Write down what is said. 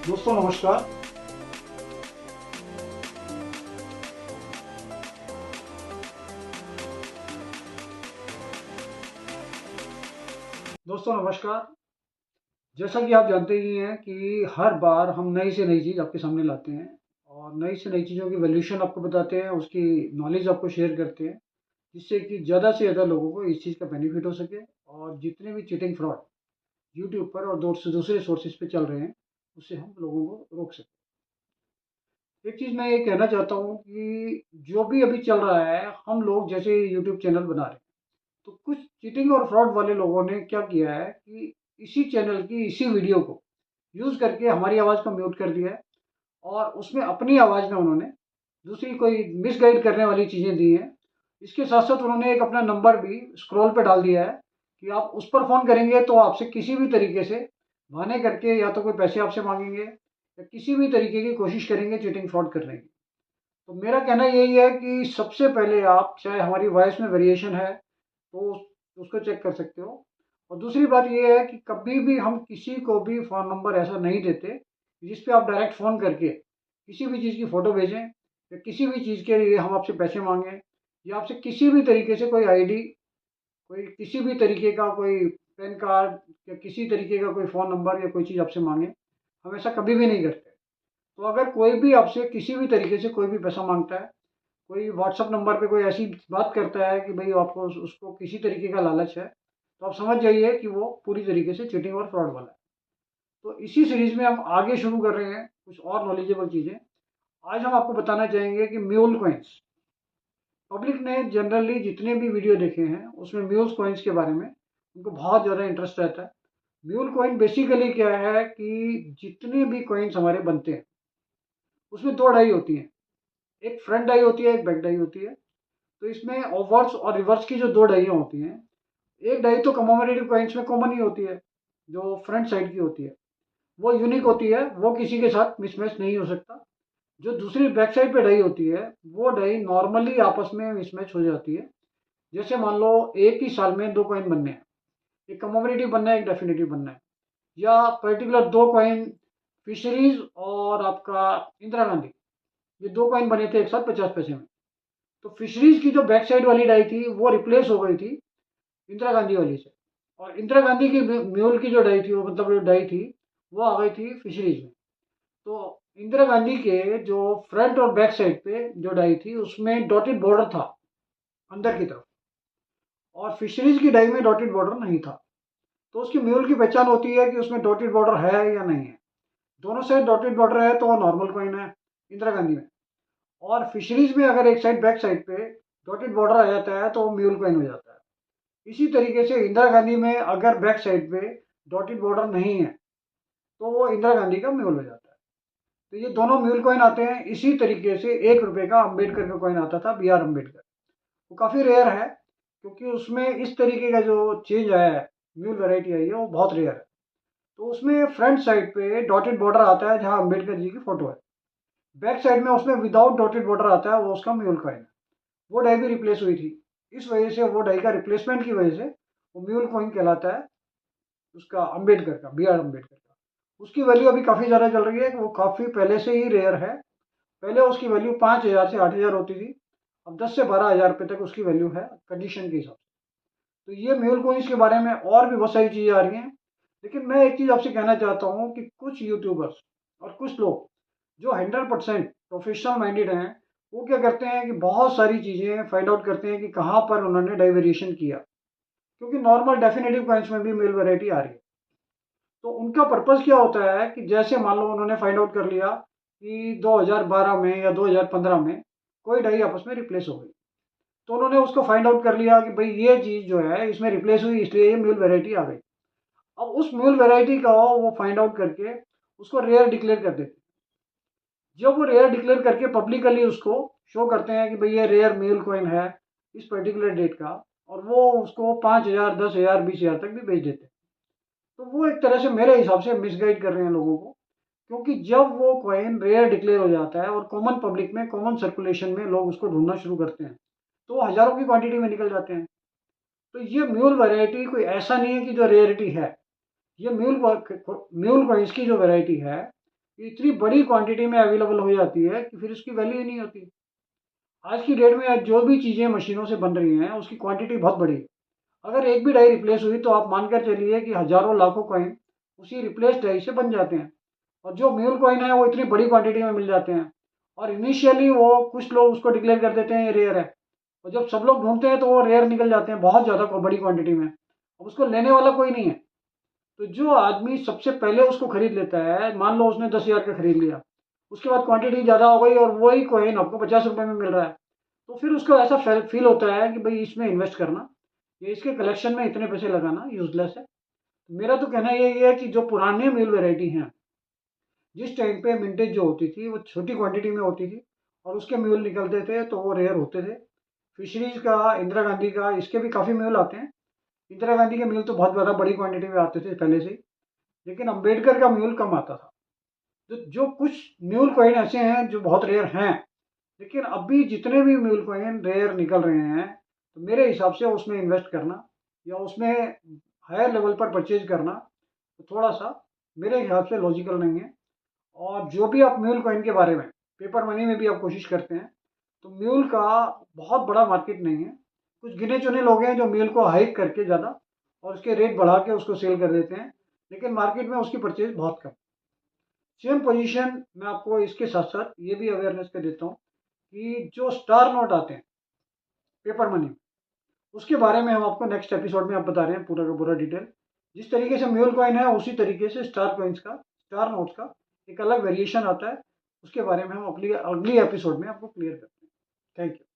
दोस्तों नमस्कार। दोस्तों नमस्कार। जैसा कि आप जानते ही हैं कि हर बार हम नई से नई चीज़ आपके सामने लाते हैं और नई से नई चीज़ों की वैल्यूएशन आपको बताते हैं, उसकी नॉलेज आपको शेयर करते हैं, जिससे कि ज़्यादा से ज़्यादा लोगों को इस चीज़ का बेनिफिट हो सके और जितने भी चीटिंग फ्रॉड यूट्यूब पर और दूसरे सोर्सेज पे चल रहे हैं, उससे हम लोगों को रोक सकें। एक चीज़ मैं ये कहना चाहता हूँ कि जो भी अभी चल रहा है, हम लोग जैसे यूट्यूब चैनल बना रहे हैं, तो कुछ चीटिंग और फ्रॉड वाले लोगों ने क्या किया है कि इसी चैनल की इसी वीडियो को यूज़ करके हमारी आवाज़ को म्यूट कर दिया है और उसमें अपनी आवाज़ में उन्होंने दूसरी कोई मिसगाइड करने वाली चीज़ें दी हैं। इसके साथ-साथ उन्होंने एक अपना नंबर भी स्क्रॉल पे डाल दिया है कि आप उस पर फ़ोन करेंगे तो आपसे किसी भी तरीके से बहाने करके या तो कोई पैसे आपसे माँगेंगे या किसी भी तरीके की कोशिश करेंगे चीटिंग फ्रॉड करने की। तो मेरा कहना यही है कि सबसे पहले आप चाहे हमारी वॉइस में वेरिएशन है तो उसको चेक कर सकते हो। और दूसरी बात ये है कि कभी भी हम किसी को भी फ़ोन नंबर ऐसा नहीं देते, जिस पे आप डायरेक्ट फ़ोन करके किसी भी चीज़ की फ़ोटो भेजें या किसी भी चीज़ के लिए हम आपसे पैसे माँगे या आपसे किसी भी तरीके से कोई आईडी, कोई किसी भी तरीके का कोई पैन कार्ड या किसी तरीके का कोई फ़ोन नंबर या कोई चीज़ आपसे माँगे, हम ऐसा कभी भी नहीं करते। तो अगर कोई भी आपसे किसी भी तरीके से कोई भी पैसा माँगता है, कोई व्हाट्सएप नंबर पे कोई ऐसी बात करता है कि भई आपको उसको किसी तरीके का लालच है, तो आप समझ जाइए कि वो पूरी तरीके से चीटिंग और फ्रॉड वाला है। तो इसी सीरीज़ में हम आगे शुरू कर रहे हैं कुछ और नॉलेजेबल चीज़ें। आज हम आपको बताना चाहेंगे कि म्यूल कॉइन्स, पब्लिक ने जनरली जितने भी वीडियो देखे हैं, उसमें म्यूल कॉइन्स के बारे में उनको बहुत ज़्यादा इंटरेस्ट रहता है। म्यूल कॉइन बेसिकली क्या है कि जितने भी कॉइन्स हमारे बनते हैं, उसमें 2 डाई होती हैं। एक फ्रंट डाई होती है, एक बैक डाई होती है। तो इसमें ओवर्स और रिवर्स की जो 2 डाइयाँ होती हैं, एक डाई तो कमेमोरेटिव कॉइन्स में कॉमन ही होती है, जो फ्रंट साइड की होती है। वो यूनिक होती है, वो किसी के साथ मिसमैच नहीं हो सकता। जो दूसरी बैक साइड पे डाई होती है, वो डाई नॉर्मली आपस में मिसमैच हो जाती है। जैसे मान लो एक ही साल में 2 कॉइन बनने हैं, एक कमेमोरेटिव बनना है, एक डेफिनिटिव बनना है, या पर्टिकुलर 2 कॉइन फिशरीज़ और आपका इंदिरा गांधी, ये 2 कॉइन बने थे एक साथ 50 पैसे में। तो फिशरीज़ की जो बैक साइड वाली डाई थी, वो रिप्लेस हो गई थी इंदिरा गांधी वाली से। और इंदिरा गांधी की म्यूल की जो डाई थी, वो मतलब जो डाई थी, वो आ गई थी फिशरीज में। तो इंदिरा गांधी के जो फ्रंट और बैक साइड पे जो डाई थी, उसमें डॉटेड बॉर्डर था अंदर की तरफ, और फिशरीज की डाई में डॉटेड बॉर्डर नहीं था। तो उसकी म्यूल की पहचान होती है कि उसमें डॉटेड बॉर्डर है या नहीं है। दोनों साइड डॉटेड बॉर्डर है तो वो नॉर्मल कॉइन है इंदिरा गांधी में, और फिशरीज में अगर एक साइड बैक साइड पे डॉटेड बॉर्डर आ जाता है तो वो म्यूल कॉइन हो जाता है। इसी तरीके से इंदिरा गांधी में अगर बैक साइड पे डॉटेड बॉर्डर नहीं है तो वो इंदिरा गांधी का म्यूल हो जाता है। तो ये दोनों म्यूल कॉइन आते हैं इसी तरीके से। 1 रुपए का अम्बेडकर का कॉइन आता था, बी आर अम्बेडकर। वो काफ़ी रेयर है क्योंकि उसमें इस तरीके का जो चेंज आया है, म्यूल वैरायटी आई है, वो बहुत रेयर है। तो उसमें फ्रंट साइड पे डॉटेड बॉर्डर आता है जहाँ अम्बेडकर जी की फोटो है, बैक साइड में उसमें विदाउट डॉटेड बॉर्डर आता है, वो उसका म्यूल कॉइन है। वो डाई भी रिप्लेस हुई थी, इस वजह से वो डाई का रिप्लेसमेंट की वजह से वो म्यूल कॉइन कहलाता है, उसका अम्बेडकर का, बी आर अम्बेडकर का। उसकी वैल्यू अभी काफ़ी ज़्यादा चल रही है, वो काफ़ी पहले से ही रेयर है। पहले उसकी वैल्यू 5,000 से 8,000 होती थी, अब 10 से 12,000 रुपये तक उसकी वैल्यू है कंडीशन के हिसाब से। तो ये म्यूल कोइंस के बारे में और भी बहुत सारी चीज़ें आ रही हैं। लेकिन मैं एक चीज़ आपसे कहना चाहता हूँ कि कुछ यूट्यूबर्स और कुछ लोग जो 100% प्रोफेशनल माइंडेड हैं, वो क्या करते हैं कि बहुत सारी चीज़ें फाइंड आउट करते हैं कि कहाँ पर उन्होंने डाइवेरिएशन किया, क्योंकि नॉर्मल डेफिनेटिव कॉइन्स में भी मेल वैरायटी आ रही है। तो उनका पर्पस क्या होता है कि जैसे मान लो उन्होंने फाइंड आउट कर लिया कि 2012 में या 2015 में कोई डाई आपस में रिप्लेस हो गई, तो उन्होंने उसको फाइंड आउट कर लिया कि भाई ये चीज़ जो है इसमें रिप्लेस हुई, इसलिए ये म्यूल वैरायटी आ गई। अब उस म्यूल वैरायटी का वो फाइंड आउट करके उसको रेयर डिक्लेयर कर देते हैं। जब वो रेयर डिक्लेयर करके पब्लिकली उसको शो करते हैं कि भाई ये रेयर म्यूल कॉइन है इस पर्टिकुलर डेट का, और वो उसको 5,000, 10,000, 20,000 तक भी बेच देते हैं। तो वो एक तरह से मेरे हिसाब से मिसगाइड कर रहे हैं लोगों को, क्योंकि जब वो कॉइन रेयर डिक्लेयर हो जाता है और कॉमन पब्लिक में, कॉमन सर्कुलेशन में लोग उसको ढूंढना शुरू करते हैं, तो वो हज़ारों की क्वांटिटी में निकल जाते हैं। तो ये म्यूल वैरायटी कोई ऐसा नहीं है कि जो रेयरिटी है। ये म्यूल कॉइन्स की जो वैरायटी है, ये इतनी बड़ी क्वांटिटी में अवेलेबल हो जाती है कि फिर उसकी वैल्यू ही नहीं होती। आज की डेट में जो भी चीज़ें मशीनों से बन रही हैं उसकी क्वांटिटी बहुत बड़ी है। अगर एक भी डाई रिप्लेस हुई तो आप मानकर चलिए कि हज़ारों लाखों कॉइन उसी रिप्लेस डाई से बन जाते हैं। और जो म्यूल कॉइन है वो इतनी बड़ी क्वांटिटी में मिल जाते हैं। और इनिशियली वो कुछ लोग उसको डिक्लेयर कर देते हैं ये रेयर है, और जब सब लोग ढूंढते हैं तो वो रेयर निकल जाते हैं बहुत ज़्यादा बड़ी क्वांटिटी में। अब उसको लेने वाला कोई नहीं है। तो जो आदमी सबसे पहले उसको खरीद लेता है, मान लो उसने 10,000 का खरीद लिया, उसके बाद क्वांटिटी ज़्यादा हो गई और वही कॉइन आपको 50 रुपये में मिल रहा है, तो फिर उसको ऐसा फील होता है कि भाई इसमें इन्वेस्ट करना, ये इसके कलेक्शन में इतने पैसे लगाना यूजलेस है। मेरा तो कहना यही है कि जो पुराने मिल वेराइटी हैं, जिस टाइम पे मिंटेज जो होती थी वो छोटी क्वांटिटी में होती थी और उसके म्यूल निकलते थे तो वो रेयर होते थे। फिशरीज का, इंदिरा गांधी का, इसके भी काफ़ी म्यूल आते हैं। इंदिरा गांधी के म्यूल तो बहुत ज़्यादा बड़ी क्वांटिटी में आते थे पहले से ही, लेकिन अम्बेडकर का म्यूल कम आता था। तो जो कुछ म्यूल कॉइन ऐसे हैं जो बहुत रेयर हैं, लेकिन अभी जितने भी म्यूल कॉइन रेयर निकल रहे हैं, तो मेरे हिसाब से उसमें इन्वेस्ट करना या उसमें हायर लेवल पर परचेज करना तो थोड़ा सा मेरे हिसाब से लॉजिकल नहीं है। और जो भी आप म्यूल कॉइन के बारे में पेपर मनी में भी आप कोशिश करते हैं, तो म्यूल का बहुत बड़ा मार्केट नहीं है। कुछ गिने चुने लोग हैं जो म्यूल को हाइक करके ज़्यादा और उसके रेट बढ़ा के उसको सेल कर देते हैं, लेकिन मार्केट में उसकी परचेज बहुत कम। सेम पोजीशन मैं आपको इसके साथ साथ ये भी अवेयरनेस कर देता हूँ कि जो स्टार नोट आते हैं पेपर मनी, उसके बारे में हम आपको नेक्स्ट एपिसोड में आप बता रहे हैं पूरा का पूरा डिटेल। जिस तरीके से म्यूल कॉइन है उसी तरीके से स्टार कॉइन्स का, स्टार नोट्स का एक अलग वेरिएशन आता है, उसके बारे में हम अगली एपिसोड में आपको क्लियर करते हैं। Thank you.